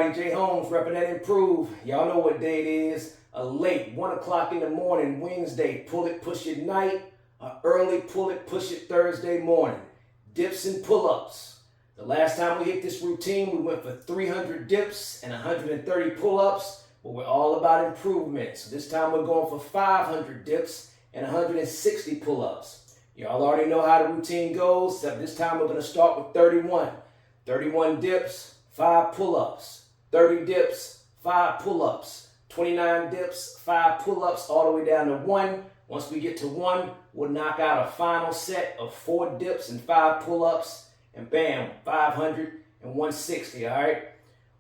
everybody. Jay Holmes, repping that Improve. Y'all know what day it is. A late 1 o'clock in the morning, Wednesday, pull it, push it night. A early pull it, push it Thursday morning. Dips and pull-ups. The last time we hit this routine, we went for 300 dips and 130 pull-ups, but we're all about improvement. So this time we're going for 500 dips and 160 pull-ups. Y'all already know how the routine goes, except this time we're going to start with 31. 31 dips, 5 pull-ups. 30 dips, 5 pull-ups. 29 dips, 5 pull-ups, all the way down to 1. Once we get to 1, we'll knock out a final set of 4 dips and 5 pull-ups, and bam, 500 and 160, all right?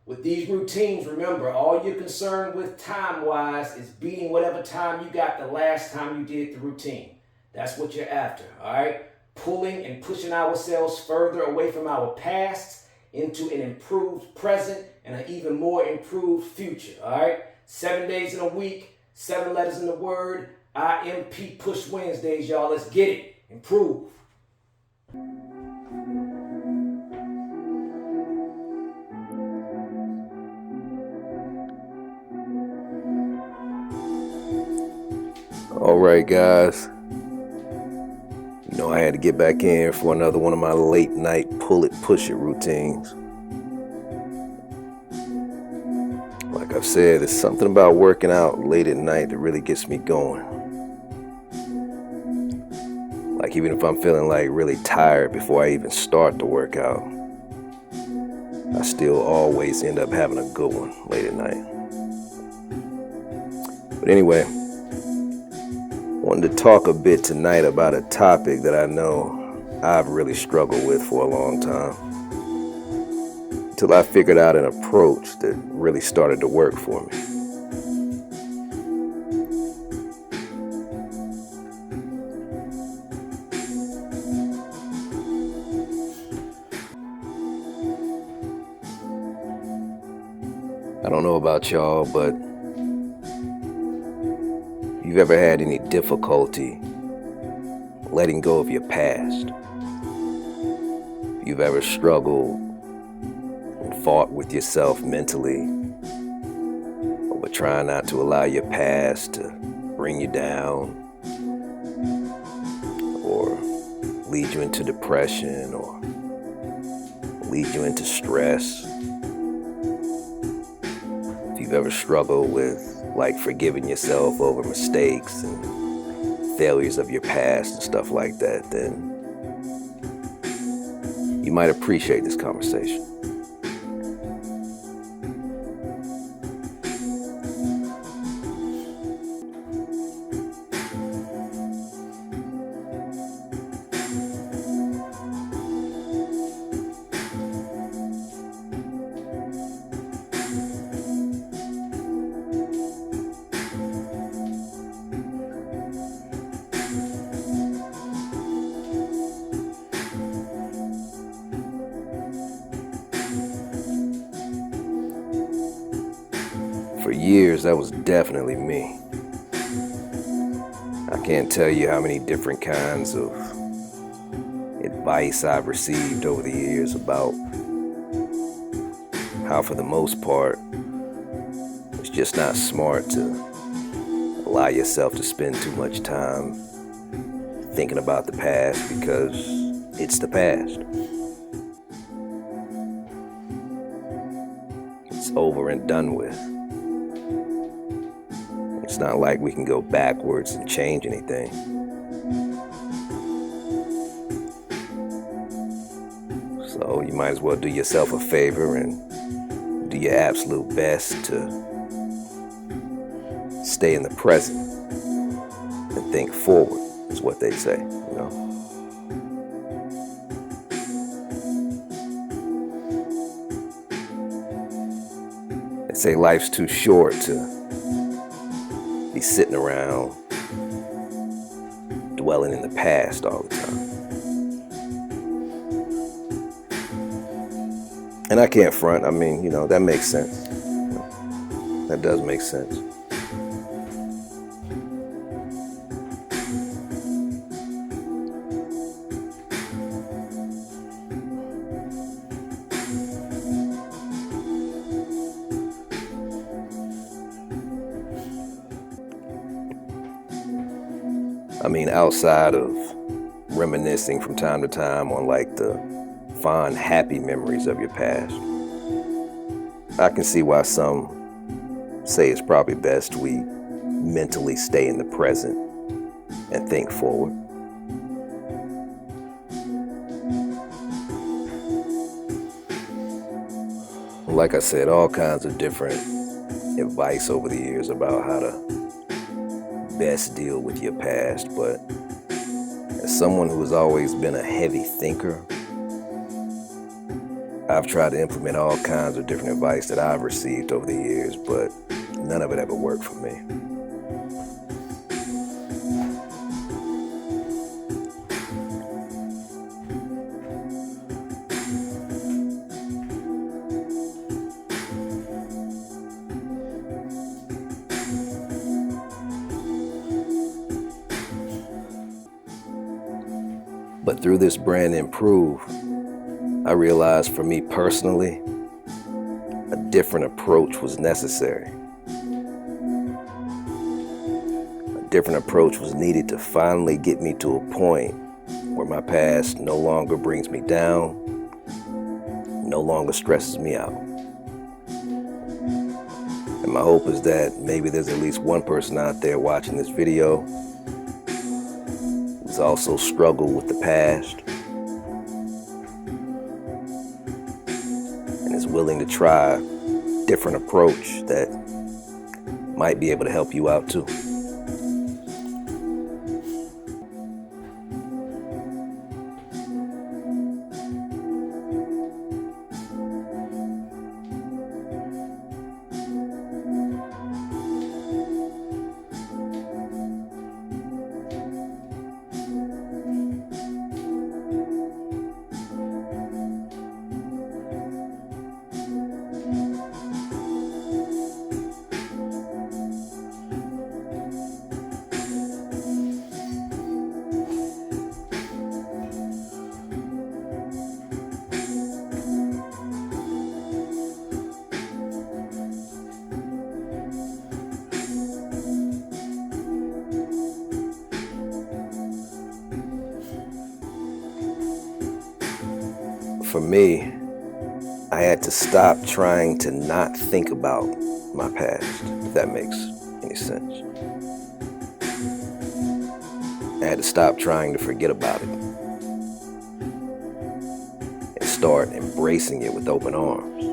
With these routines, remember, all you're concerned with time-wise is beating whatever time you got the last time you did the routine. That's what you're after, all right? Pulling and pushing ourselves further away from our past into an improved present and an even more improved future, all right? 7 days in a week, 7 letters in the word, IMP Push Wednesdays, y'all. Let's get it. Improve. All right, guys. You know, I had to get back in for another one of my late night pull it, push it routines. Like I've said, there's something about working out late at night that really gets me going. Like even if I'm feeling like really tired before I even start the workout, I still always end up having a good one late at night. But anyway, wanted to talk a bit tonight about a topic that I know I've really struggled with for a long time, until I figured out an approach that really started to work for me. I don't know about y'all, but if you've ever had any difficulty letting go of your past, if you've ever struggled and fought with yourself mentally over trying not to allow your past to bring you down or lead you into depression or lead you into stress, if you've ever struggled with like forgiving yourself over mistakes and failures of your past and stuff like that, then you might appreciate this conversation. For years, that was definitely me. I can't tell you how many different kinds of advice I've received over the years about how, for the most part, it's just not smart to allow yourself to spend too much time thinking about the past, because it's the past. It's over and done with. It's not like we can go backwards and change anything. So you might as well do yourself a favor and do your absolute best to stay in the present and think forward, is what they say, you know. They say life's too short to be sitting around dwelling in the past all the time. And I can't front. I mean, you know, that makes sense. That does make sense. I mean, outside of reminiscing from time to time on like the fond, happy memories of your past, I can see why some say it's probably best we mentally stay in the present and think forward. Like I said, all kinds of different advice over the years about how to best deal with your past, but as someone who has always been a heavy thinker, I've tried to implement all kinds of different advice that I've received over the years, but none of it ever worked for me. But through this brand Improve, I realized for me personally, a different approach was necessary. A different approach was needed to finally get me to a point where my past no longer brings me down, no longer stresses me out. And my hope is that maybe there's at least one person out there watching this video who's also struggled with the past and is willing to try a different approach that might be able to help you out too. For me, I had to stop trying to not think about my past, if that makes any sense. I had to stop trying to forget about it and start embracing it with open arms.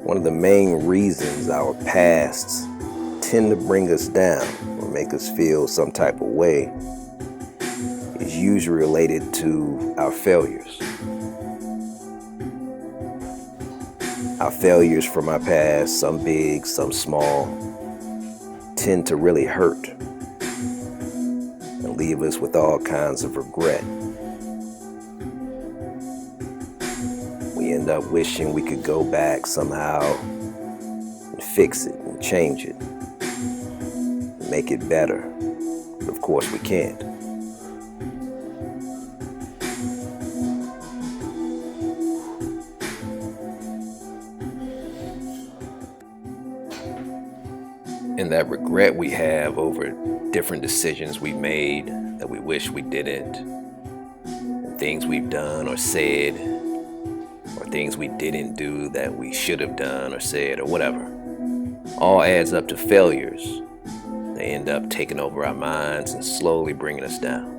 One of the main reasons our pasts tend to bring us down or make us feel some type of way is usually related to our failures. Our failures from our past, some big, some small, tend to really hurt and leave us with all kinds of regret. We end up wishing we could go back somehow and fix it and change it and make it better. But of course we can't. And that regret we have over different decisions we made that we wish we didn't, and things we've done or said, or things we didn't do that we should have done or said or whatever, all adds up to failures. They end up taking over our minds and slowly bringing us down.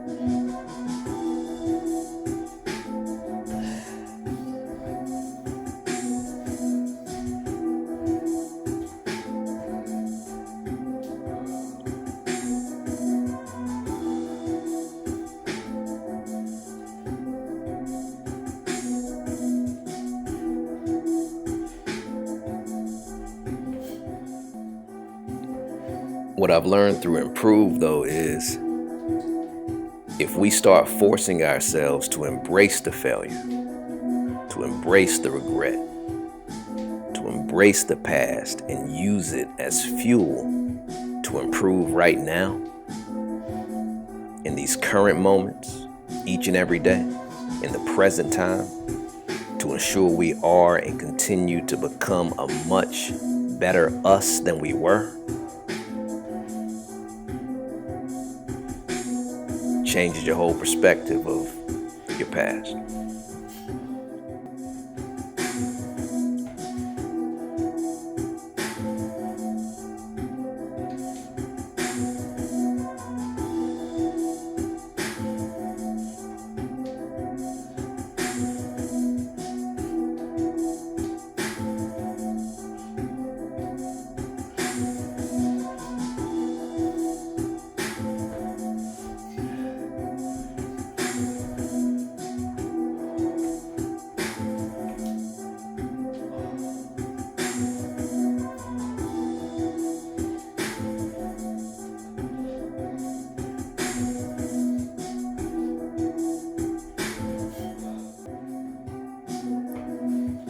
What I've learned through Improve, though, is if we start forcing ourselves to embrace the failure, to embrace the regret, to embrace the past and use it as fuel to improve right now, in these current moments, each and every day, in the present time, to ensure we are and continue to become a much better us than we were, changes your whole perspective of your past.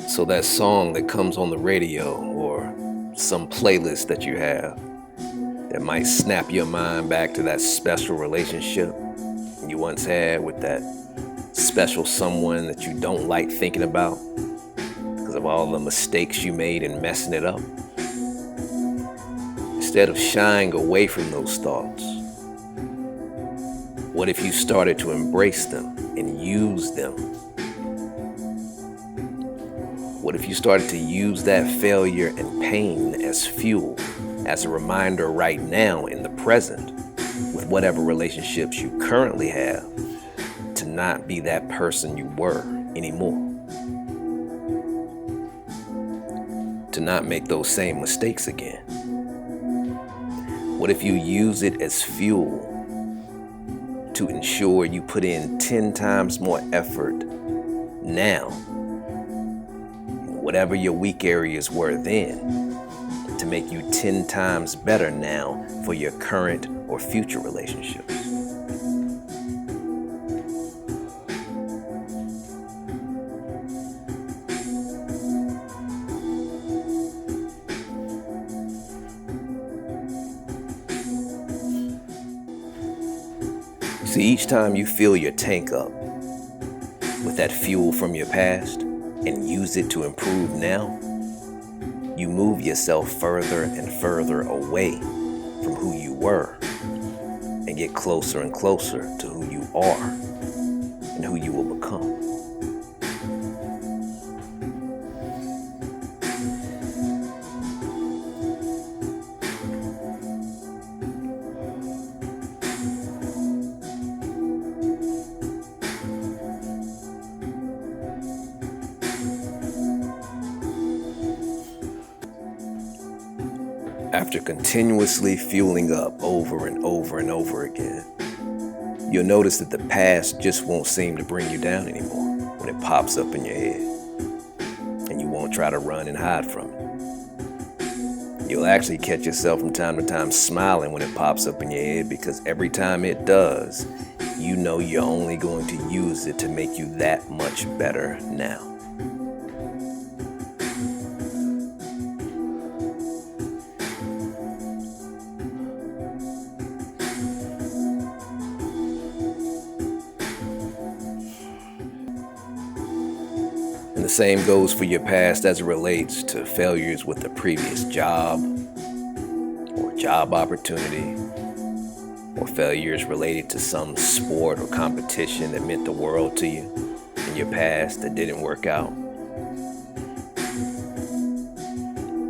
So that song that comes on the radio or some playlist that you have that might snap your mind back to that special relationship you once had with that special someone that you don't like thinking about because of all the mistakes you made in messing it up. Instead of shying away from those thoughts, what if you started to embrace them and use them? What if you started to use that failure and pain as fuel, as a reminder right now in the present, with whatever relationships you currently have, to not be that person you were anymore? To not make those same mistakes again? What if you use it as fuel to ensure you put in 10 times more effort now, whatever your weak areas were then, to make you 10 times better now for your current or future relationships? See, each time you fill your tank up with that fuel from your past and use it to improve now, you move yourself further and further away from who you were and get closer and closer to who you are and who you will become. After continuously fueling up over and over and over again, you'll notice that the past just won't seem to bring you down anymore when it pops up in your head, and you won't try to run and hide from it. You'll actually catch yourself from time to time smiling when it pops up in your head, because every time it does, you know you're only going to use it to make you that much better now. And the same goes for your past as it relates to failures with a previous job or job opportunity, or failures related to some sport or competition that meant the world to you in your past that didn't work out,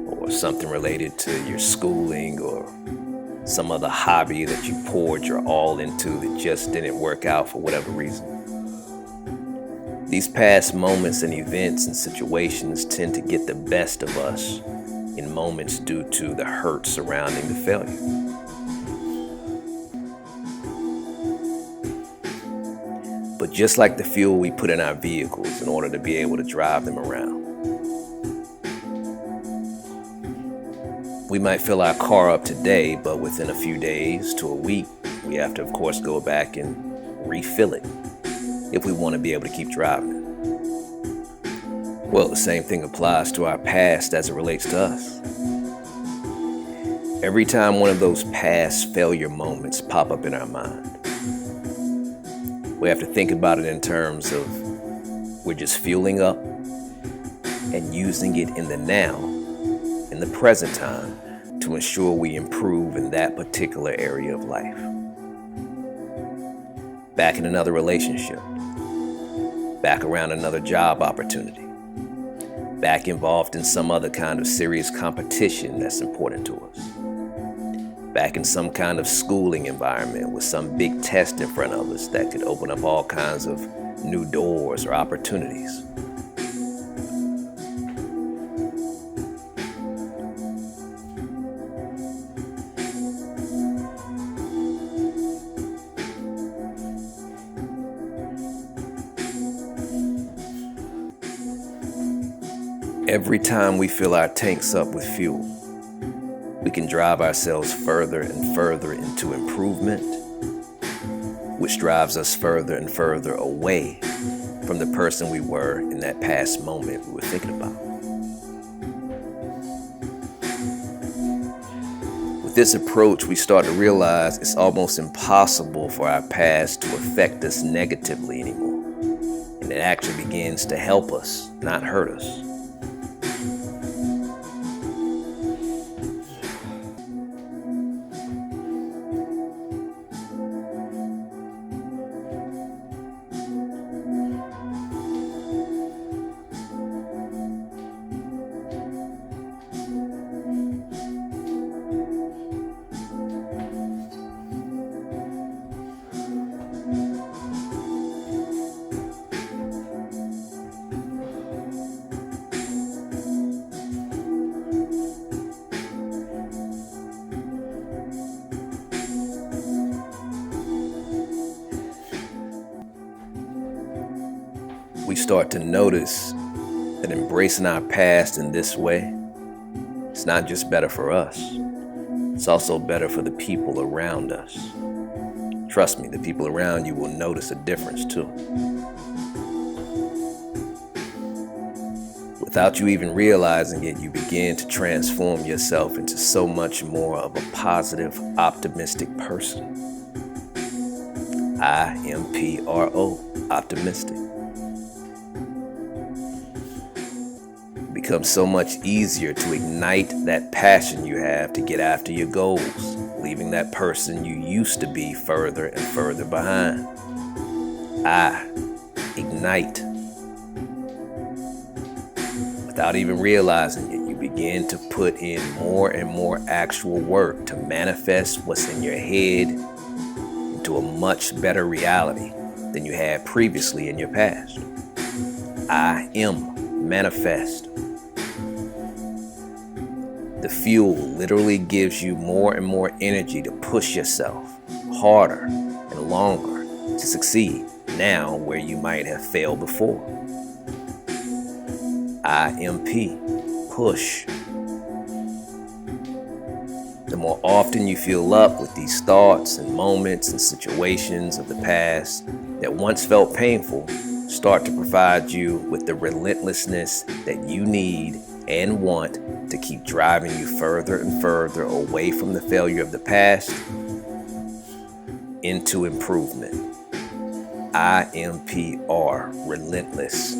or something related to your schooling or some other hobby that you poured your all into that just didn't work out for whatever reason. These past moments and events and situations tend to get the best of us in moments due to the hurt surrounding the failure. But just like the fuel we put in our vehicles in order to be able to drive them around, we might fill our car up today, but within a few days to a week, we have to, of course, go back and refill it if we want to be able to keep driving it. Well, the same thing applies to our past as it relates to us. Every time one of those past failure moments pop up in our mind, we have to think about it in terms of we're just fueling up and using it in the now, in the present time, to ensure we improve in that particular area of life. back in another relationship, back around another job opportunity, back involved in some other kind of serious competition that's important to us, back in some kind of schooling environment with some big test in front of us that could open up all kinds of new doors or opportunities. Every time we fill our tanks up with fuel, we can drive ourselves further and further into improvement, which drives us further and further away from the person we were in that past moment we were thinking about. With this approach, we start to realize it's almost impossible for our past to affect us negatively anymore, and it actually begins to help us, not hurt us. We start to notice that embracing our past in this way, it's not just better for us, it's also better for the people around us. Trust me, the people around you will notice a difference too. Without you even realizing it, you begin to transform yourself into so much more of a positive, optimistic person. IMPRO, optimistic. It becomes so much easier to ignite that passion you have to get after your goals, leaving that person you used to be further and further behind. Ignite. Without even realizing it, you begin to put in more and more actual work to manifest what's in your head into a much better reality than you had previously in your past. I am manifest. The fuel literally gives you more and more energy to push yourself harder and longer to succeed now where you might have failed before. IMP, push. The more often you fill up with these thoughts and moments and situations of the past that once felt painful, start to provide you with the relentlessness that you need and want to keep driving you further and further away from the failure of the past into improvement. IMPR, relentless.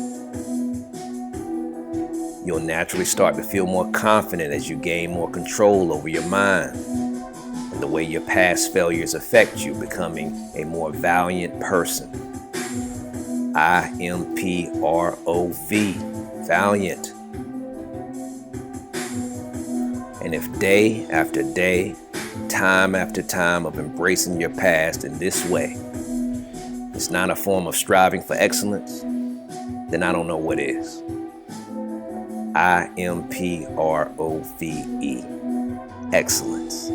You'll naturally start to feel more confident as you gain more control over your mind and the way your past failures affect you, becoming a more valiant person. IMPROV, valiant. And if day after day, time after time of embracing your past in this way, it's not a form of striving for excellence, then I don't know what is. IMPROVE, excellence.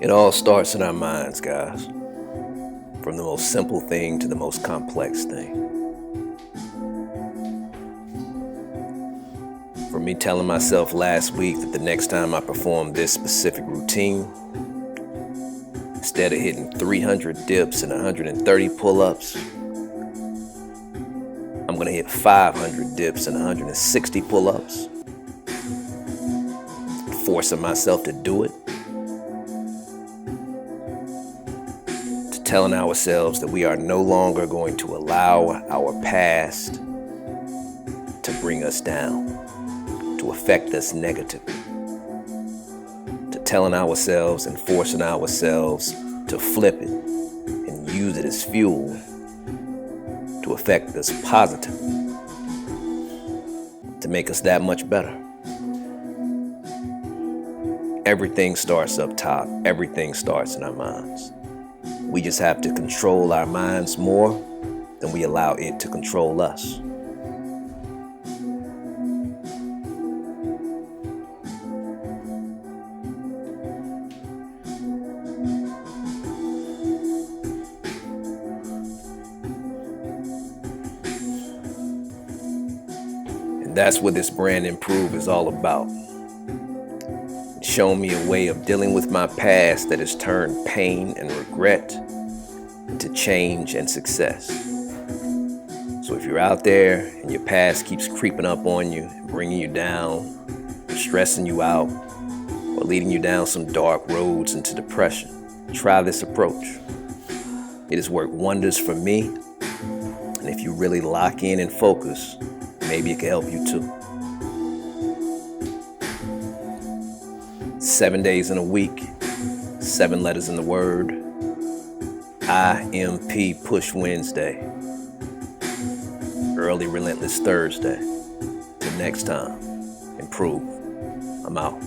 It all starts in our minds, guys. From the most simple thing to the most complex thing. For me telling myself last week that the next time I perform this specific routine, instead of hitting 300 dips and 130 pull-ups, I'm gonna hit 500 dips and 160 pull-ups. Forcing myself to do it. To telling ourselves that we are no longer going to allow our past to bring us down, to affect us negatively. To telling ourselves and forcing ourselves to flip it and use it as fuel to affect us positively, to make us that much better. Everything starts up top. Everything starts in our minds. We just have to control our minds more than we allow it to control us. And that's what this brand Improve is all about. Shown me a way of dealing with my past that has turned pain and regret into change and success. So if you're out there and your past keeps creeping up on you, bringing you down, stressing you out, or leading you down some dark roads into depression, try this approach. It has worked wonders for me, and if you really lock in and focus, maybe it can help you too. 7 days in a week, 7 letters in the word, IMP Push Wednesday, Early Relentless Thursday. Till next time, improve. I'm out.